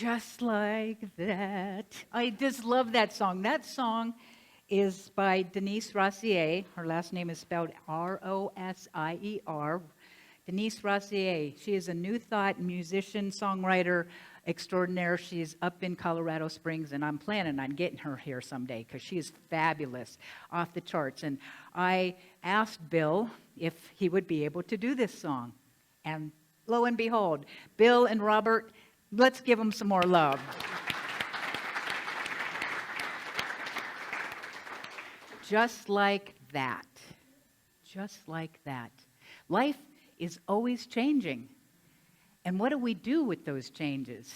Just like that. I just love that song. That song is by Denise Rossier. Her last name is spelled Rosier. Denise Rossier. She is a New Thought musician, songwriter extraordinaire. She's up in Colorado Springs, and I'm planning on getting her here someday because she is fabulous, off the charts. And I asked Bill if he would be able to do this song. And lo and behold, Bill and Robert, let's give them some more love. Just like that. Just like that. Life is always changing. And what do we do with those changes?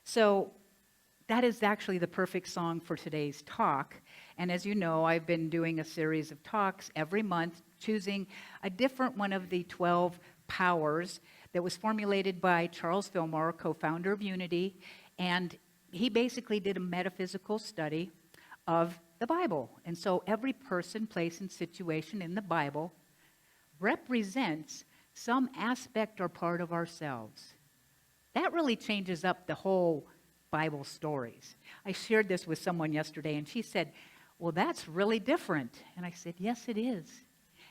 So that is actually the perfect song for today's talk. And as you know, I've been doing a series of talks every month, choosing a different one of the 12 powers that was formulated by Charles Fillmore, co-founder of Unity. And he basically did a metaphysical study of the Bible. And so every person, place, and situation in the Bible represents some aspect or part of ourselves. That really changes up the whole Bible stories. I shared this with someone yesterday, and she said, well, that's really different. And I said, yes, it is.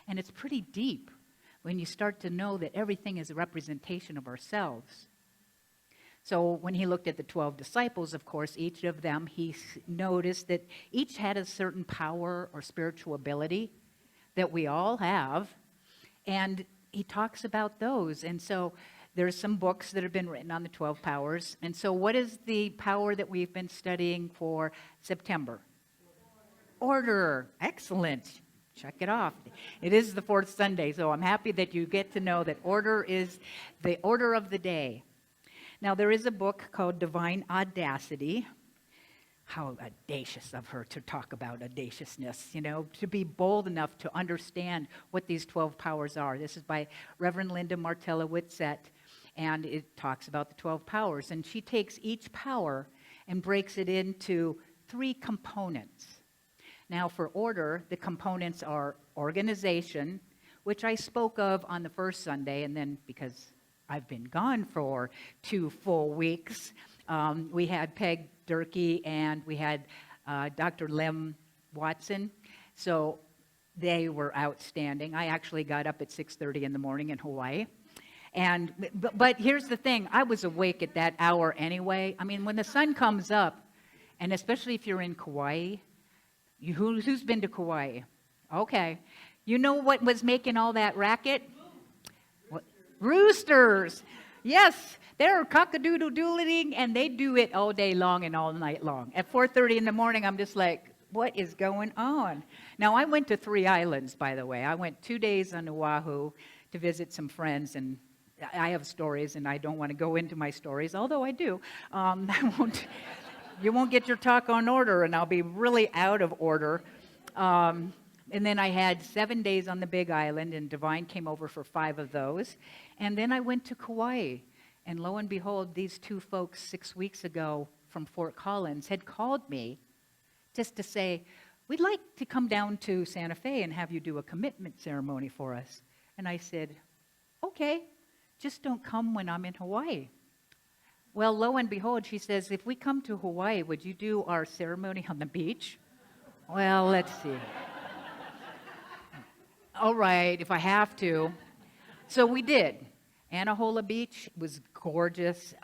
And it's pretty deep when you start to know that everything is a representation of ourselves. So when he looked at the 12 disciples, of course, each of them, he noticed that each had a certain power or spiritual ability that we all have. And he talks about those. And so there's some books that have been written on the 12 powers. And so what is the power that we've been studying for September? Order. Excellent. Check it off. It is the fourth Sunday, so I'm happy that you get to know that order is the order of the day. Now, there is a book called Divine Audacity. How audacious of her to talk about audaciousness, to be bold enough to understand what these 12 powers are. This is by Reverend Linda Martella Whitsett, and it talks about the 12 powers. And she takes each power and breaks it into 3 components. Now, for order, the components are organization, which I spoke of on the first Sunday, and then because I've been gone for 2 full weeks, we had Peg Durkee and we had Dr. Lem Watson. So they were outstanding. I actually got up at 6:30 in the morning in Hawaii. But here's the thing. I was awake at that hour anyway. I mean, when the sun comes up, and especially if you're in Kauai, who's been to Kauai? Okay. You know what was making all that racket? What? Roosters. Yes, they're cock-a-doodle-doodling, and they do it all day long and all night long. At 4:30 in the morning, I'm just like, what is going on? Now, I went to 3 islands, by the way. I went 2 days on Oahu to visit some friends, and I have stories, and I don't want to go into my stories, although I do. You won't get your talk on order, and I'll be really out of order. And then I had 7 days on the Big Island, and Divine came over for 5 of those. And then I went to Kauai, and lo and behold, these 2 folks 6 weeks ago from Fort Collins had called me just to say, we'd like to come down to Santa Fe and have you do a commitment ceremony for us. And I said, okay, just don't come when I'm in Hawaii. Well, lo and behold, she says, if we come to Hawaii, would you do our ceremony on the beach? Well, let's see. All right, if I have to. So we did. Anahola Beach was gorgeous.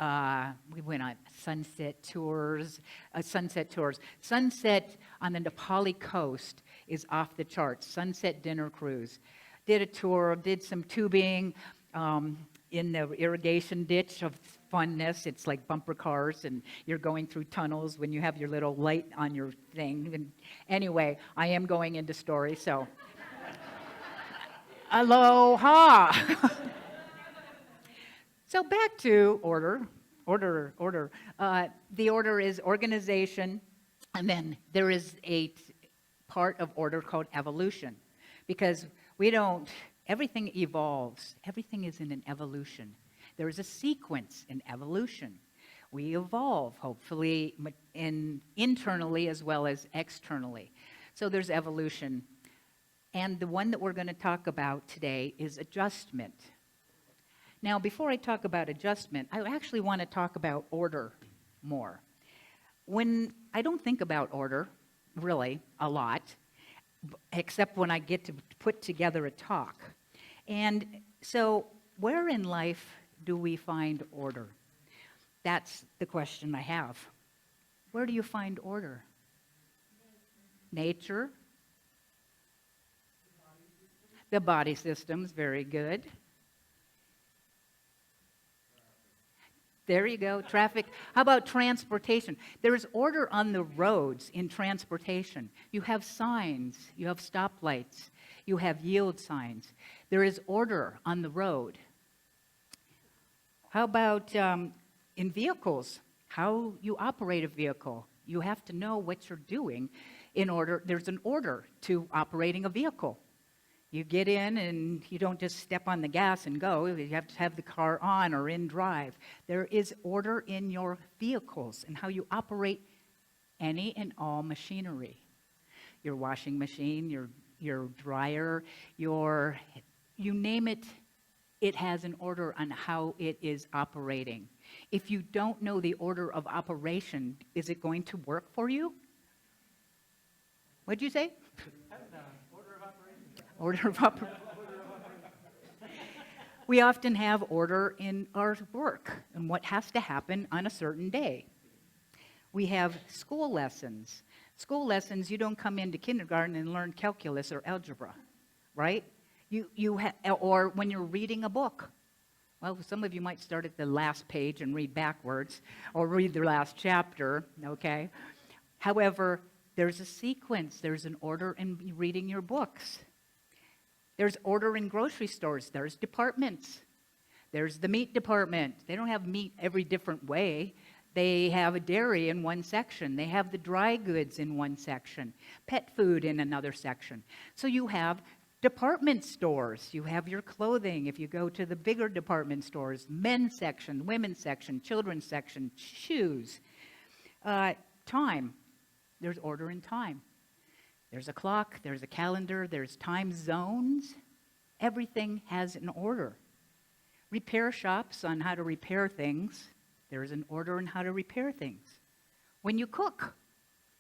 We went on sunset tours. Sunset on the Nepali coast is off the charts. Sunset dinner cruise. Did a tour, did some tubing in the irrigation ditch of funness. It's like bumper cars, and you're going through tunnels when you have your little light on your thing. And anyway, I am going into story, so... Aloha. So back to order. The order is organization, and then there is a part of order called evolution, because everything evolves. Everything is in an evolution. There is a sequence in evolution. We evolve, hopefully, internally as well as externally. So there's evolution. And the one that we're going to talk about today is adjustment. Now, before I talk about adjustment, I actually want to talk about order more. When I don't think about order, really, a lot, except when I get to put together a talk. And so, where in life do we find order? That's the question I have. Where do you find order? Nature? The body systems, very good. There you go, traffic. How about transportation? There is order on the roads in transportation. You have signs, you have stoplights, you have yield signs. There is order on the road. How about in vehicles? How you operate a vehicle. You have to know what you're doing in order. There's an order to operating a vehicle. You get in and you don't just step on the gas and go. You have to have the car on or in drive. There is order in your vehicles and how you operate any and all machinery. Your washing machine, your dryer, you name it, it has an order on how it is operating. If you don't know the order of operation, is it going to work for you? What'd you say? Order of operation. We often have order in our work and what has to happen on a certain day. We have school lessons. School lessons, you don't come into kindergarten and learn calculus or algebra, right? Or when you're reading a book. Well, some of you might start at the last page and read backwards, or read the last chapter, okay? However, there's a sequence, there's an order in reading your books. There's order in grocery stores. There's departments. There's the meat department. They don't have meat every different way. They have a dairy in one section. They have the dry goods in one section. Pet food in another section. So you have department stores. You have your clothing. If you go to the bigger department stores, men's section, women's section, children's section, shoes. Time. There's order in time. There's a clock, there's a calendar, there's time zones. Everything has an order. Repair shops on how to repair things. There's an order in how to repair things. When you cook,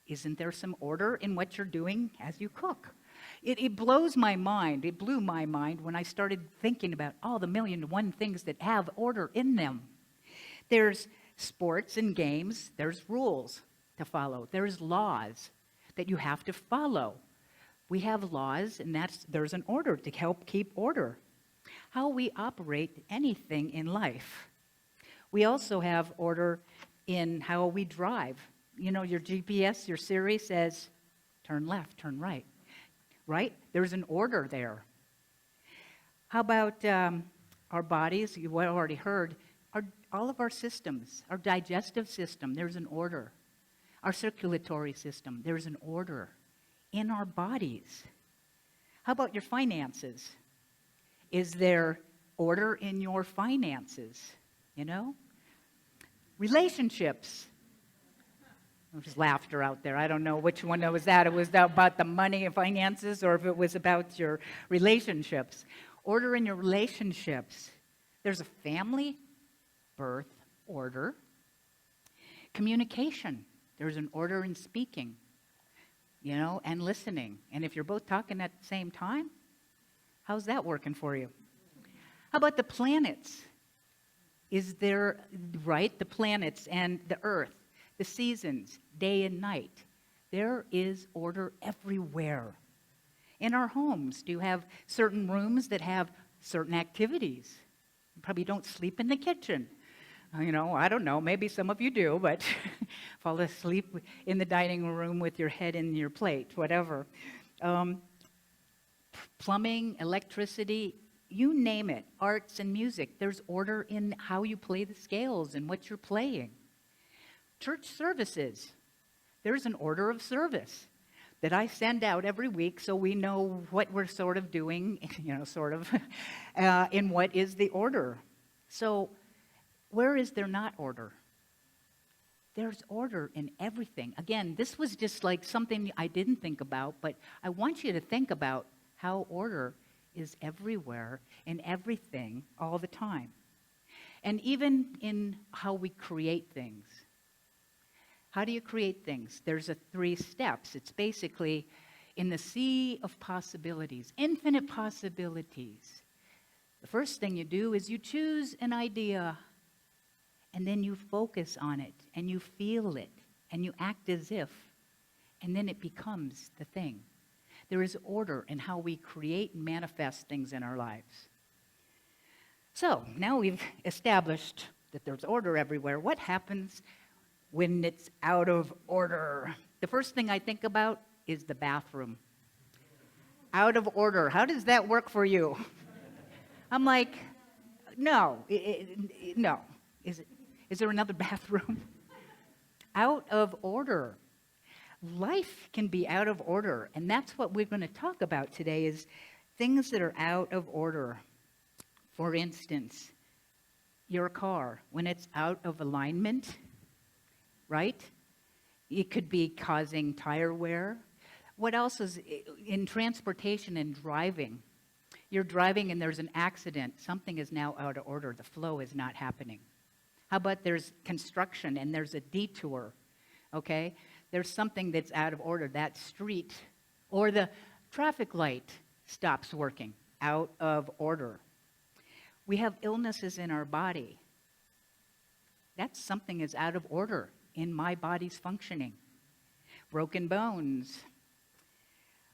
isn't there some order in what you're doing as you cook? It blows my mind. It blew my mind when I started thinking about all the million and one things that have order in them. There's sports and games. There's rules to follow. There's laws that you have to follow. We have laws, and there's an order to help keep order. How we operate anything in life. We also have order in how we drive. You know, your GPS, your Siri says, turn left, turn right. Right? There's an order there. How about our bodies? You already heard. All of our systems, our digestive system, there's an order. Our circulatory system, there's an order in our bodies. How about your finances? Is there order in your finances? You know? Relationships. There's laughter out there. I don't know which one was that. It was about the money and finances, or if it was about your relationships. Order in your relationships. There's a family, birth, order. Communication. There's an order in speaking, you know, and listening. And if you're both talking at the same time, how's that working for you? How about the planets? Is there, right, the planets and the earth, the seasons, day and night. There is order everywhere. In our homes, do you have certain rooms that have certain activities? You probably don't sleep in the kitchen. You know, I don't know, maybe some of you do, but fall asleep in the dining room with your head in your plate, whatever. Plumbing, electricity, you name it, arts and music. There's order in how you play the scales and what you're playing. Church services, there's an order of service that I send out every week so we know what we're sort of doing, you know, sort of, in what is the order. So, where is there not order? There's order in everything. Again, this was just like something I didn't think about, but I want you to think about how order is everywhere in everything all the time. And even in how we create things. How do you create things? There's 3 steps. It's basically in the sea of possibilities, infinite possibilities. The first thing you do is you choose an idea, and then you focus on it, and you feel it, and you act as if, and then it becomes the thing. There is order in how we create and manifest things in our lives. So, now we've established that there's order everywhere. What happens when it's out of order? The first thing I think about is the bathroom. Out of order. How does that work for you? I'm like, no. No. Is there another bathroom? Out of order. Life can be out of order, and that's what we're going to talk about today is things that are out of order. For instance, your car, when it's out of alignment, right? It could be causing tire wear. What else is in transportation and driving? You're driving and there's an accident. Something is now out of order. The flow is not happening. How about there's construction and there's a detour, okay? There's something that's out of order. That street or the traffic light stops working. Out of order. We have illnesses in our body. That's something is out of order in my body's functioning. Broken bones.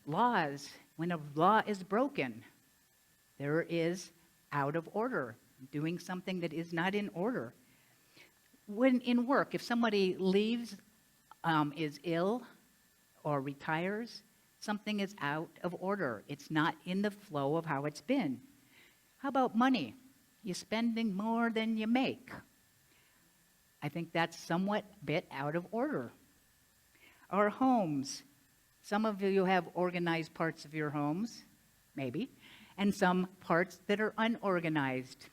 Laws. When a law is broken, there is out of order, doing something that is not in order. When in work, if somebody leaves, is ill, or retires, something is out of order. It's not in the flow of how it's been. How about money? You're spending more than you make. I think that's somewhat bit out of order. Our homes. Some of you have organized parts of your homes, maybe, and some parts that are unorganized.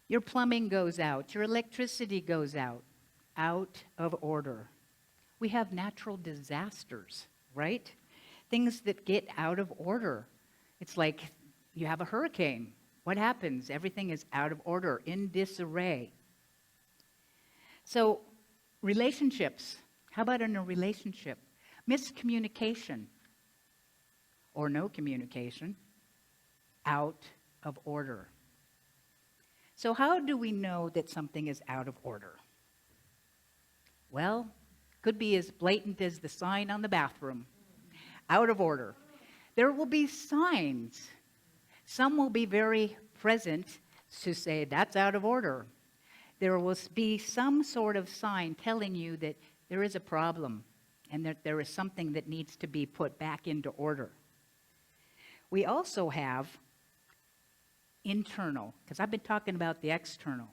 Your plumbing goes out. Your electricity goes out. Out of order. We have natural disasters, right? Things that get out of order. It's like you have a hurricane. What happens? Everything is out of order, in disarray. So, relationships. How about in a relationship? Miscommunication or no communication. Out of order. So, how do we know that something is out of order? Well, could be as blatant as the sign on the bathroom. Out of order. There will be signs. Some will be very present to say that's out of order. There will be some sort of sign telling you that there is a problem and that there is something that needs to be put back into order. We also have internal, because I've been talking about the external.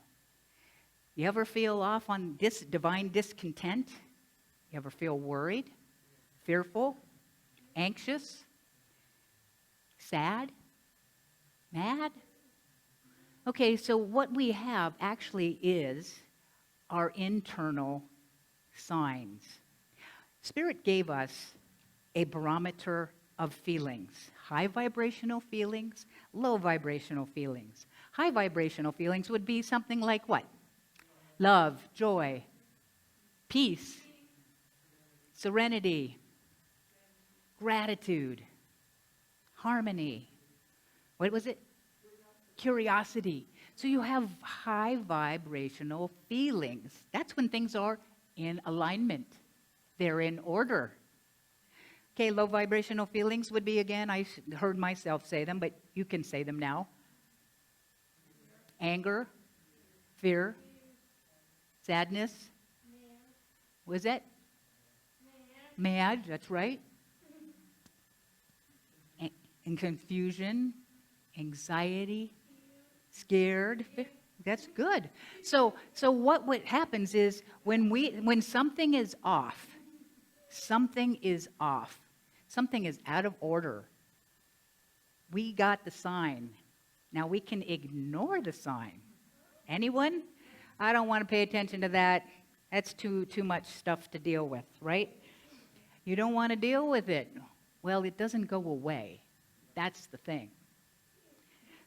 You ever feel off on divine discontent? You ever feel worried, fearful, anxious, sad, mad? Okay, so what we have actually is our internal signs. Spirit gave us a barometer of feelings. High vibrational feelings, low vibrational feelings. High vibrational feelings would be something like what? Love, joy, peace, serenity, gratitude, harmony. What was it? Curiosity. So you have high vibrational feelings. That's when things are in alignment. They're in order. Okay, low vibrational feelings would be, again, I heard myself say them, but you can say them now. Anger, fear, sadness. Was that? Mad, that's right. And confusion, anxiety, scared. That's good. So what happens is when something is off, something is out of order. We got the sign. Now we can ignore the sign. Anyone? I don't want to pay attention to that. That's too much stuff to deal with, right? You don't want to deal with it. Well, it doesn't go away. That's the thing.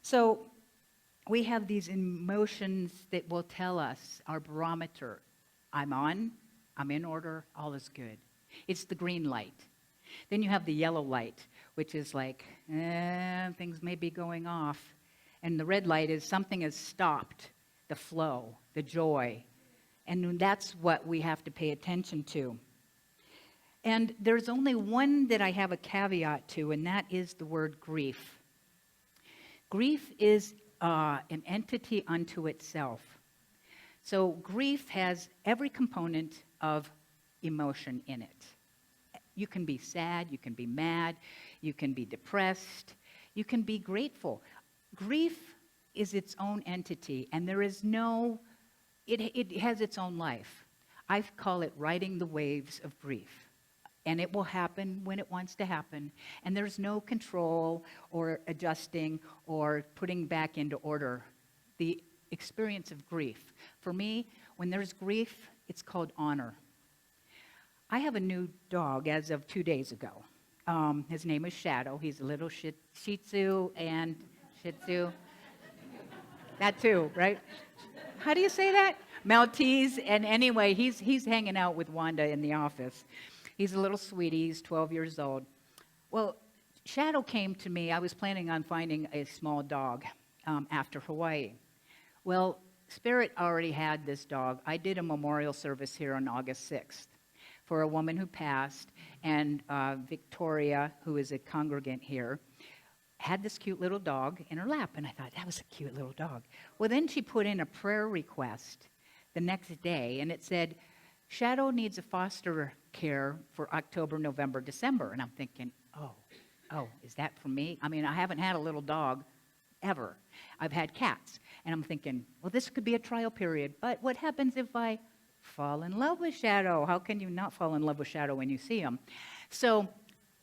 So we have these emotions that will tell us, our barometer, I'm on, I'm in order, all is good. It's the green light. Then you have the yellow light, which is like, things may be going off. And the red light is something has stopped the flow, the joy. And that's what we have to pay attention to. And there's only one that I have a caveat to, and that is the word grief. Grief is an entity unto itself. So grief has every component of emotion in it. You can be sad, you can be mad, you can be depressed, you can be grateful. Grief is its own entity, and there is no, it has its own life. I call it riding the waves of grief. And it will happen when it wants to happen. And there's no control or adjusting or putting back into order the experience of grief. For me, when there's grief, it's called honor. I have a new dog as of 2 days ago. His name is Shadow. He's a little Shih Tzu and Shih Tzu. That too, right? How do you say that? Maltese. And anyway, he's hanging out with Wanda in the office. He's a little sweetie. He's 12 years old. Well, Shadow came to me. I was planning on finding a small dog after Hawaii. Well, Spirit already had this dog. I did a memorial service here on August 6th for a woman who passed, and Victoria, who is a congregant here, had this cute little dog in her lap, and I thought, that was a cute little dog. Well, then she put in a prayer request the next day, and it said, Shadow needs a foster care for October, November, December. And I'm thinking, oh, is that for me? I mean, I haven't had a little dog ever. I've had cats. And I'm thinking, well, this could be a trial period. But what happens if I fall in love with Shadow? How can you not fall in love with Shadow when you see him? So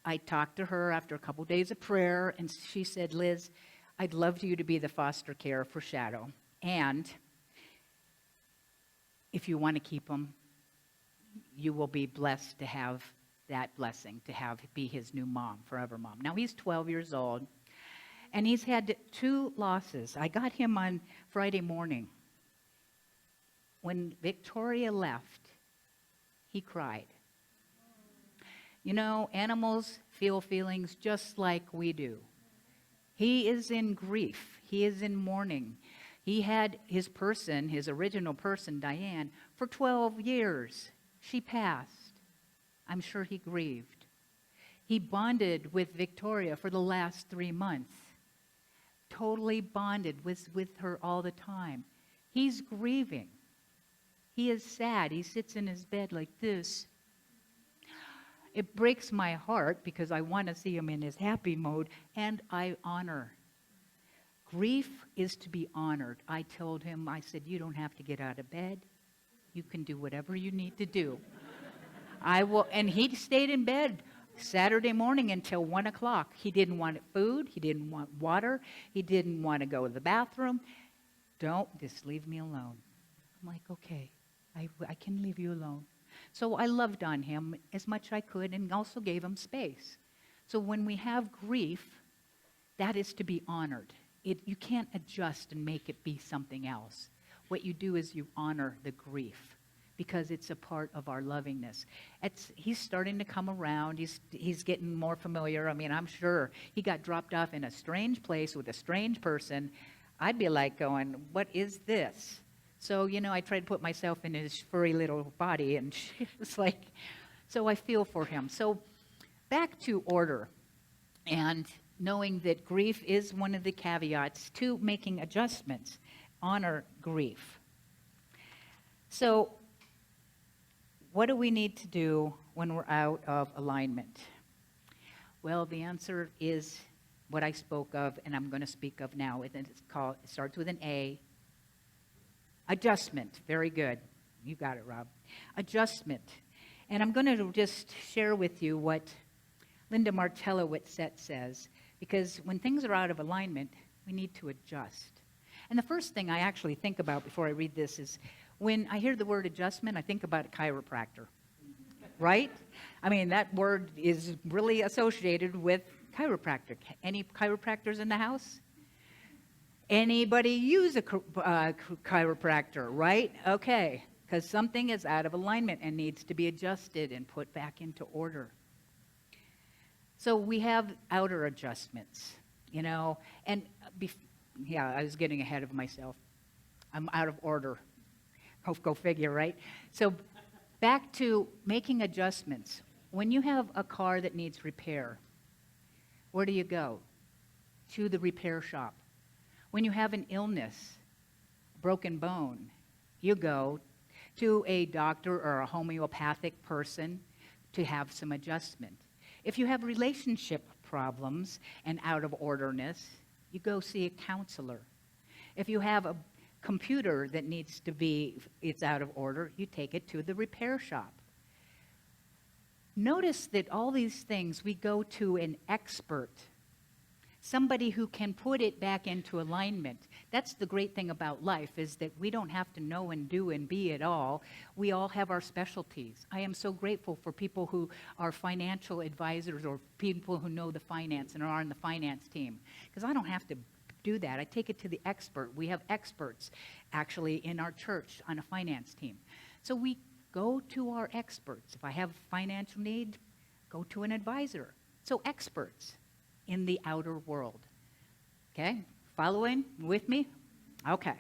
I talked to her after a couple days of prayer, and she said, Liz, I'd love you to be the foster care for Shadow. And if you want to keep him, you will be blessed to have that blessing, to be his new mom, forever mom. Now, he's 12 years old, and he's had 2 losses. I got him on Friday morning. When Victoria left, he cried. You know, animals feel feelings just like we do. He is in grief. He is in mourning. He had his original person, Diane, for 12 years. She passed. I'm sure he grieved. He bonded with Victoria for the last 3 months. Totally bonded with her all the time. He's grieving. He is sad. He sits in his bed like this. It breaks my heart because I want to see him in his happy mode, and I honor. Grief is to be honored. I told him, I said, you don't have to get out of bed. You can do whatever you need to do. I will, and he stayed in bed Saturday morning until 1 o'clock. He didn't want food. He didn't want water. He didn't want to go to the bathroom. Just leave me alone. I'm like, okay, I can leave you alone. So I loved on him as much as I could and also gave him space. So when we have grief, that is to be honored. You can't adjust and make it be something else. What you do is you honor the grief because it's a part of our lovingness. He's starting to come around. He's getting more familiar. I mean, I'm sure he got dropped off in a strange place with a strange person. I'd be like going, what is this? So, I tried to put myself in his furry little body, and it was like, so I feel for him. So back to order and knowing that grief is one of the caveats to making adjustments. Honor grief. So what do we need to do when we're out of alignment? Well, the answer is what I spoke of, and I'm going to speak of now. It starts with an A. Adjustment. Very good. You got it, Rob. Adjustment. And I'm going to just share with you what Linda Martellowitz says, because when things are out of alignment, we need to adjust. And the first thing I actually think about before I read this is when I hear the word adjustment, I think about a chiropractor, right? I mean, that word is really associated with chiropractic. Any chiropractors in the house? Anybody use a chiropractor, right? Okay, because something is out of alignment and needs to be adjusted and put back into order. So we have outer adjustments, and yeah, I was getting ahead of myself. I'm out of order. Go figure, right? So back to making adjustments. When you have a car that needs repair, where do you go? To the repair shop. When you have an illness, broken bone, you go to a doctor or a homeopathic person to have some adjustment. If you have relationship problems and out of orderness, you go see a counselor. If you have a computer that it's out of order, you take it to the repair shop. Notice that all these things we go to an expert, somebody who can put it back into alignment. That's the great thing about life, is that we don't have to know and do and be it all. We all have our specialties. I am so grateful for people who are financial advisors or people who know the finance and are on the finance team, because I don't have to do that. I take it to the expert. We have experts actually in our church on a finance team. So we go to our experts. If I have financial need, go to an advisor. So experts in the outer world. Okay? Following with me? Okay.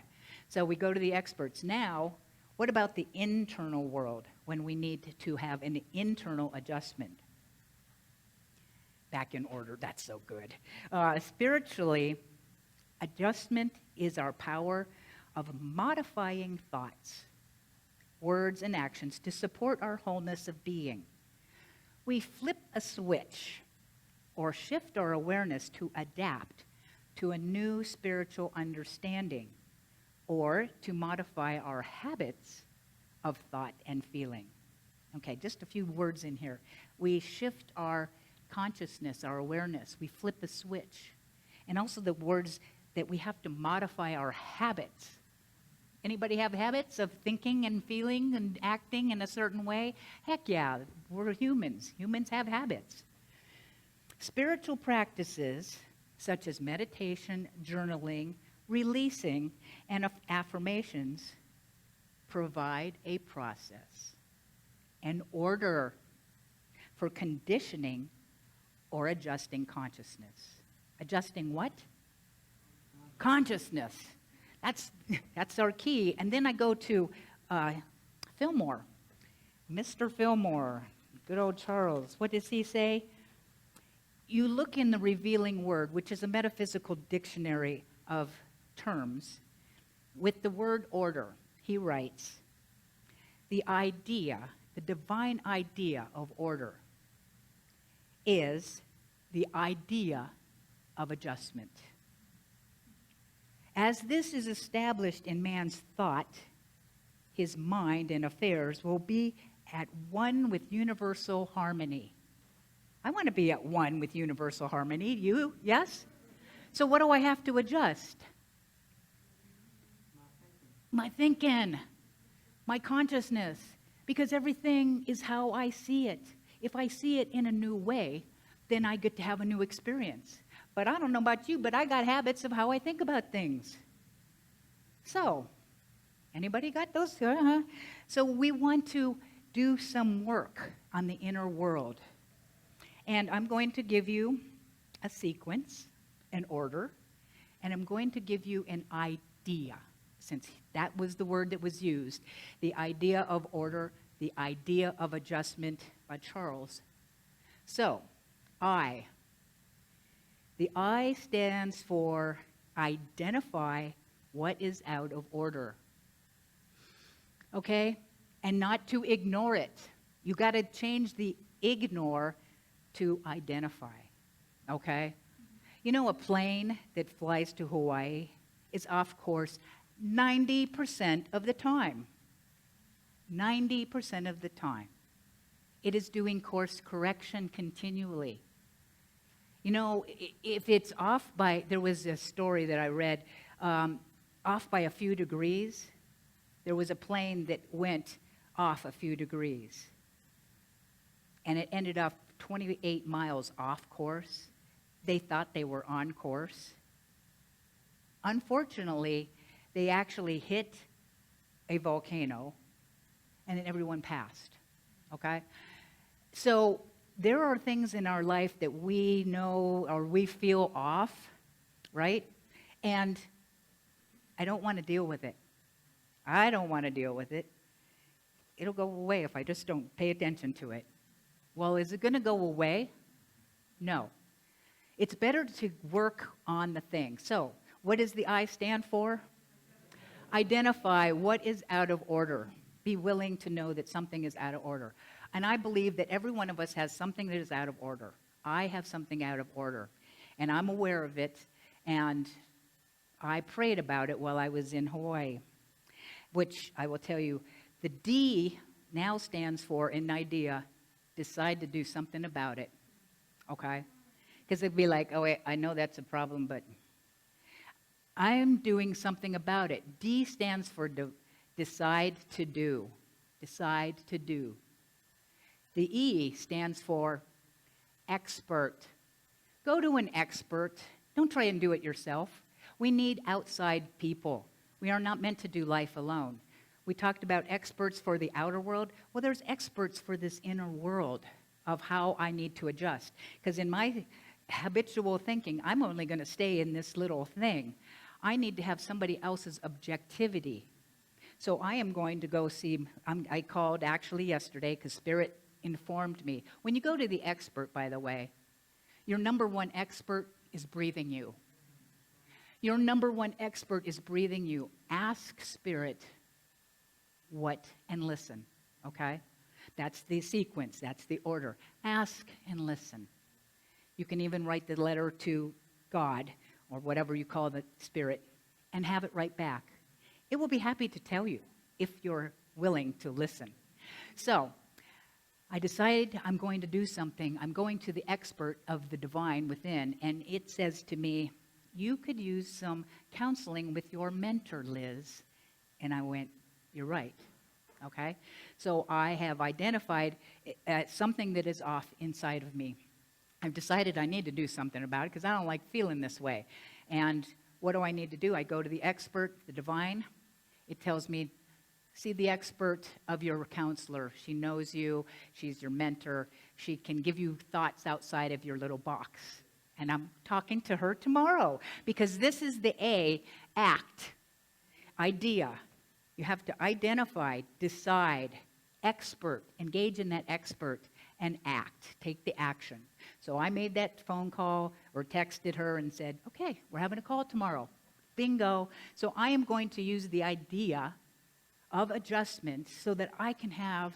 So we go to the experts. Now, what about the internal world when we need to have an internal adjustment? Back in order. That's so good. Spiritually, adjustment is our power of modifying thoughts, words, and actions to support our wholeness of being. We flip a switch or shift our awareness to adapt to a new spiritual understanding, or to modify our habits of thought and feeling. Okay, just a few words in here. We shift our consciousness, our awareness. We flip a switch. And also the words that we have to modify our habits. Anybody have habits of thinking and feeling and acting in a certain way? Heck yeah, we're humans. Humans have habits. Spiritual practices such as meditation, journaling, releasing, and affirmations provide a process, an order for conditioning or adjusting consciousness. Adjusting what? Consciousness. That's our key. And then I go to Fillmore. Mr. Fillmore, good old Charles. What does he say? You look in the Revealing Word, which is a metaphysical dictionary of terms, with the word order. He writes, the divine idea of order is the idea of adjustment. As this is established in man's thought, his mind and affairs will be at one with universal harmony. I want to be at one with universal harmony. You, yes? So what do I have to adjust? My thinking, my consciousness, because everything is how I see it. If I see it in a new way, then I get to have a new experience. But I don't know about you, but I got habits of how I think about things. So, anybody got those? Uh-huh. So we want to do some work on the inner world. And I'm going to give you a sequence, an order, and I'm going to give you an idea, since that was the word that was used. The idea of order, the idea of adjustment by Charles. So, I. The I stands for identify what is out of order. Okay? And not to ignore it. You got to change the ignore to identify. Okay? You know, a plane that flies to Hawaii is off course 90% of the time. 90% of the time. It is doing course correction continually. You know, if it's off by, there was a story that I read, off by a few degrees, there was a plane that went off a few degrees. And it ended up 28 miles off course. They thought they were on course. unfortunately, they actually hit a volcano, and then everyone passed, okay? So there are things in our life that we know or we feel off, right? And I don't want to deal with it. I don't want to deal with it. It'll go away if I just don't pay attention to it. Well, is it going to go away? No. It's better to work on the thing. So, what does the I stand for? Identify what is out of order. Be willing to know that something is out of order. And I believe that every one of us has something that is out of order. I have something out of order. And I'm aware of it. And I prayed about it while I was in Hawaii, which I will tell you, the D now stands for, an idea, decide to do something about it. Okay? Because it'd be like, oh, wait, I know that's a problem, but I'm doing something about it. D stands for decide to do. Decide to do. The E stands for expert. Go to an expert. Don't try and do it yourself. We need outside people. We are not meant to do life alone. We talked about experts for the outer world. Well, there's experts for this inner world of how I need to adjust. Because in my habitual thinking, I'm only going to stay in this little thing. I need to have somebody else's objectivity. So I am going to go see, I called actually yesterday because Spirit informed me. When you go to the expert, by the way, your number one expert is breathing you. Your number one expert is breathing you. Ask Spirit what and listen, okay? That's the sequence. That's the order. Ask and listen. You can even write the letter to God or whatever you call the Spirit and have it right back. It will be happy to tell you if you're willing to listen. So I decided I'm going to do something. I'm going to the expert of the divine within, and it says to me, you could use some counseling with your mentor, Liz. And I went, you're right. Okay? So I have identified something that is off inside of me. I've decided I need to do something about it because I don't like feeling this way. And what do I need to do? I go to the expert, the divine. It tells me, see the expert of your counselor. She knows you. She's your mentor. She can give you thoughts outside of your little box. And I'm talking to her tomorrow because this is the A, act, idea. You have to identify, decide, expert, engage in that expert, and act. Take the action. So I made that phone call or texted her and said, okay, we're having a call tomorrow. Bingo. So I am going to use the idea of adjustment so that I can have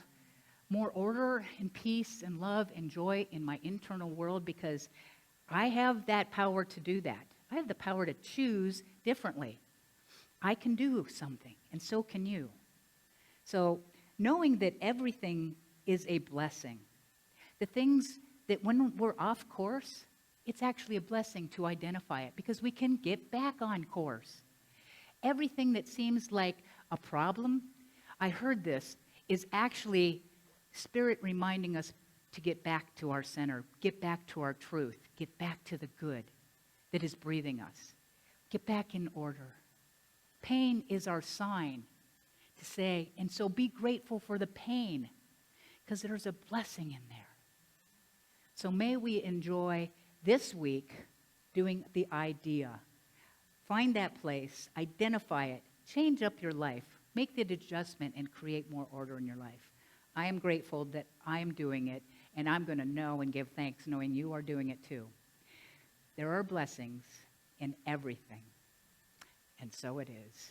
more order and peace and love and joy in my internal world because I have that power to do that. I have the power to choose differently. I can do something, and so can you. So knowing that everything is a blessing. The things that when we're off course, it's actually a blessing to identify it because we can get back on course. Everything that seems like a problem, I heard this, is actually Spirit reminding us to get back to our center, get back to our truth, get back to the good that is breathing us. Get back in order. Pain is our sign to say, and so be grateful for the pain because there's a blessing in there. So may we enjoy this week doing the idea. Find that place, identify it, change up your life, make the adjustment, and create more order in your life. I am grateful that I am doing it, and I'm going to know and give thanks knowing you are doing it too. There are blessings in everything, and so it is.